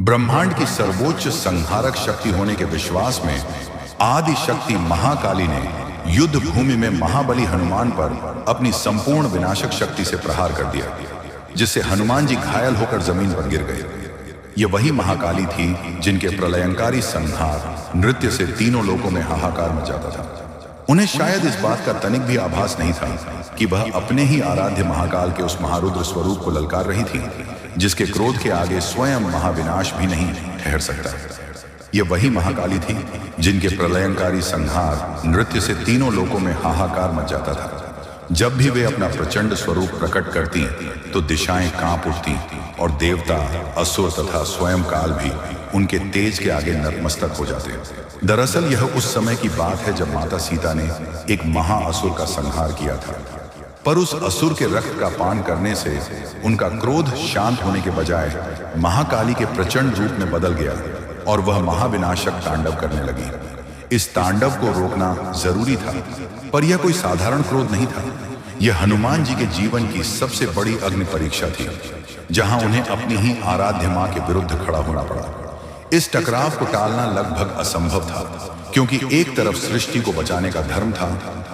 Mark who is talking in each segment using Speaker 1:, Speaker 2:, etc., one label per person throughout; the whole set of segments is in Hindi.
Speaker 1: ब्रह्मांड की सर्वोच्च संहारक शक्ति होने के विश्वास में आदि शक्ति महाकाली ने युद्ध भूमि में महाबली हनुमान पर अपनी संपूर्ण विनाशक शक्ति से प्रहार कर दिया, जिससे हनुमान जी घायल होकर जमीन पर गिर गए। ये वही महाकाली थी जिनके प्रलयंकारी संहार नृत्य से तीनों लोकों में हाहाकार मचाता था। उन्हें शायद इस बात का तनिक भी आभास नहीं था कि वह अपने ही आराध्य महाकाल के उस महारुद्र स्वरूप को ललकार रही थी, जिसके क्रोध के आगे स्वयं महाविनाश भी नहीं ठहर सकता। ये वही महाकाली थी जिनके प्रलयंकारी संहार नृत्य से तीनों लोकों में हाहाकार मच जाता था। जब भी वे अपना प्रचंड स्वरूप प्रकट करती तो दिशाएं कांप उठती और देवता, असुर तथा स्वयं काल भी उनके तेज के आगे नतमस्तक हो जाते। दरअसल यह उस समय की बात है जब माता सीता ने एक महाअसुर का संहार किया था, पर उस असुर के रक्त का पान करने से उनका क्रोध शांत होने के बजाय महाकाली के प्रचंड रूप में बदल गया और वह महाविनाशक तांडव करने लगी। इस तांडव को रोकना जरूरी था, पर यह कोई साधारण क्रोध नहीं था। यह हनुमान जी के जीवन की सबसे बड़ी अग्नि परीक्षा थी, जहां उन्हें अपनी ही आराध्य मां के विरुद्ध खड़ा होना पड़ा। इस टकराव को टालना लगभग असंभव था, क्योंकि एक तरफ सृष्टि को बचाने का धर्म था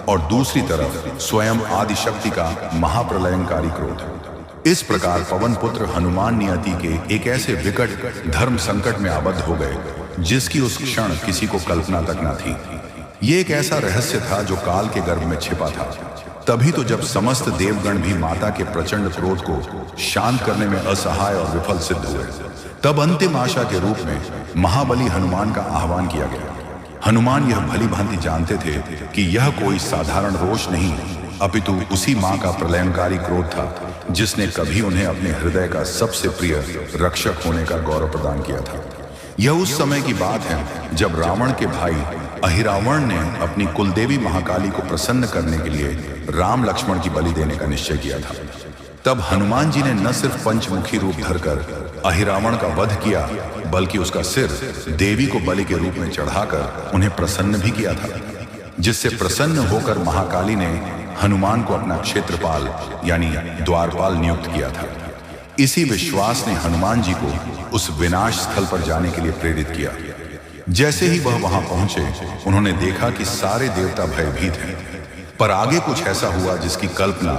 Speaker 1: और दूसरी तरफ स्वयं आदिशक्ति का महाप्रलयंकारी क्रोध। इस प्रकार पवन पुत्र हनुमान नियति के एक ऐसे विकट धर्म संकट में आबद्ध हो गए जिसकी उस क्षण किसी को कल्पना तक न थी। ये एक ऐसा रहस्य था जो काल के गर्भ में छिपा था। तभी तो जब समस्त देवगण भी माता के प्रचंड क्रोध को शांत करने में असहाय और विफल सिद्ध हुए, तब अंतिम आशा के रूप में महाबली हनुमान का आह्वान किया गया। हनुमान यह भली भांति जानते थे कि यह कोई साधारण रोष नहीं, अपितु उसी मां का प्रलयंकारी क्रोध था जिसने कभी उन्हें अपने हृदय का सबसे प्रिय रक्षक होने का गौरव प्रदान किया था। यह उस समय की बात है जब रावण के भाई अहिरावण ने अपनी कुलदेवी महाकाली को प्रसन्न करने के लिए राम लक्ष्मण की बलि देने का निश्चय किया था। तब हनुमान जी ने न सिर्फ पंचमुखी रूप धरकर अहिरावण का वध किया, बल्कि उसका सिर देवी को बलि के रूप में चढ़ाकर उन्हें प्रसन्न भी किया था, जिससे प्रसन्न होकर महाकाली ने हनुमान को अपना क्षेत्रपाल यानी द्वारपाल नियुक्त किया था। इसी विश्वास ने हनुमान जी को उस विनाश स्थल पर जाने के लिए प्रेरित किया। जैसे ही वह वहां पहुंचे, उन्होंने देखा कि सारे देवता भयभीत हैं, पर आगे कुछ ऐसा हुआ जिसकी कल्पना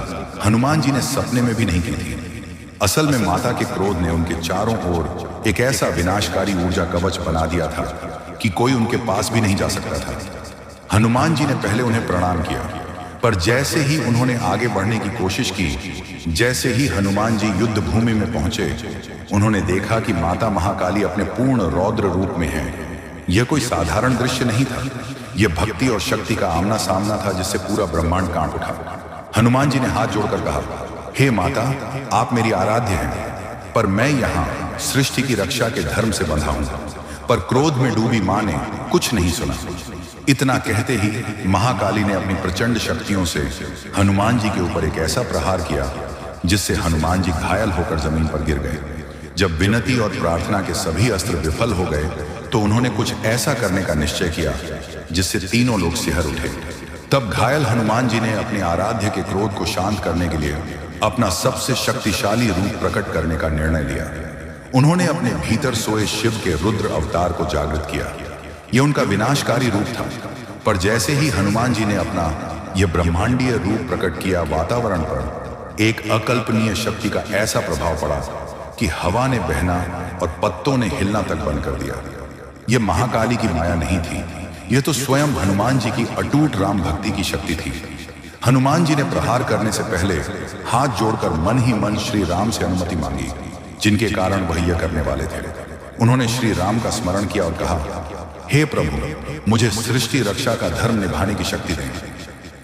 Speaker 1: हनुमान जी ने सपने में भी नहीं की थी। असल में माता के क्रोध ने उनके चारों ओर एक ऐसा विनाशकारी ऊर्जा कवच बना दिया था कि कोई उनके पास भी नहीं जा सकता था। हनुमान जी ने पहले उन्हें प्रणाम किया, पर जैसे ही उन्होंने आगे बढ़ने की कोशिश की, जैसे ही हनुमान जी युद्ध भूमि में पहुंचे, उन्होंने देखा कि माता महाकाली अपने पूर्ण रौद्र रूप में है। यह कोई साधारण दृश्य नहीं था, यह भक्ति और शक्ति का आमना सामना था जिससे पूरा ब्रह्मांड कांप उठा। हनुमान जी ने हाथ जोड़कर कहा, हे माता, आप मेरी आराध्य हैं, पर मैं यहाँ सृष्टि की रक्षा के धर्म से बंधा हूँ। पर क्रोध में डूबी मां ने कुछ नहीं सुना। इतना कहते ही महाकाली ने अपनी प्रचंड शक्तियों से हनुमान जी के ऊपर एक ऐसा प्रहार किया जिससे हनुमान जी घायल होकर जमीन पर गिर गए। जब विनती और प्रार्थना के सभी अस्त्र विफल हो गए, तो उन्होंने कुछ ऐसा करने का निश्चय किया जिससे तीनों लोग सिहर उठे। तब घायल हनुमान जी ने अपने आराध्य के क्रोध को शांत करने के लिए अपना सबसे शक्तिशाली रूप प्रकट करने का निर्णय लिया। उन्होंने अपने भीतर सोए शिव के रुद्र अवतार को जागृत किया। यह उनका विनाशकारी रूप था, पर जैसे ही हनुमान जी ने अपना यह ब्रह्मांडीय रूप प्रकट किया, वातावरण पर एक अकल्पनीय शक्ति का ऐसा प्रभाव पड़ा कि हवा ने बहना और पत्तों ने हिलना तक बंद कर दिया। यह महाकाली की माया नहीं थी, यह तो स्वयं हनुमान जी की अटूट राम भक्ति की शक्ति थी। हनुमान जी ने प्रहार करने से पहले हाथ जोड़कर मन ही मन श्री राम से अनुमति मांगी, जिनके कारण वह यह करने वाले थे। उन्होंने श्री राम का स्मरण किया और कहा, हे प्रभु, मुझे सृष्टि रक्षा का धर्म निभाने की शक्ति दें।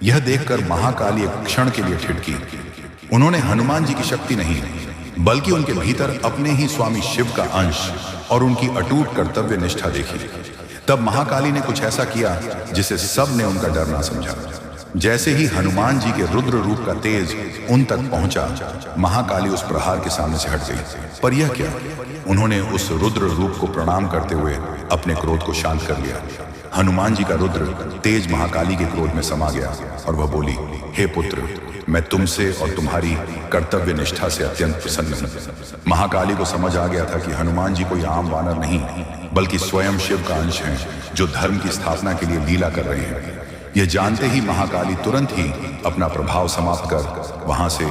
Speaker 1: यह देखकर महाकाली एक क्षण के लिए ठिठकी। उन्होंने हनुमान जी की शक्ति नहीं, बल्कि उनके भीतर अपने ही स्वामी शिव का अंश और उनकी अटूट कर्तव्य निष्ठा देखी। तब महाकाली ने कुछ ऐसा किया जिसे सब ने उनका डर ना समझा। जैसे ही हनुमान जी के रुद्र रूप का तेज उन तक पहुंचा, महाकाली उस प्रहार के सामने से हट गई। पर यह क्या, उन्होंने उस रुद्र रूप को प्रणाम करते हुए अपने क्रोध को शांत कर लिया। हनुमान जी का रुद्र तेज महाकाली के क्रोध में समा गया और वह बोली, हे पुत्र, मैं तुमसे और तुम्हारी कर्तव्य निष्ठा से अत्यंत प्रसन्न हूं। महाकाली को समझ आ गया था कि हनुमान जी कोई आम वानर नहीं बल्कि स्वयं शिव का अंश हैं, जो धर्म की स्थापना के लिए लीला कर रहे हैं। यह जानते ही महाकाली तुरंत ही अपना प्रभाव समाप्त कर वहां से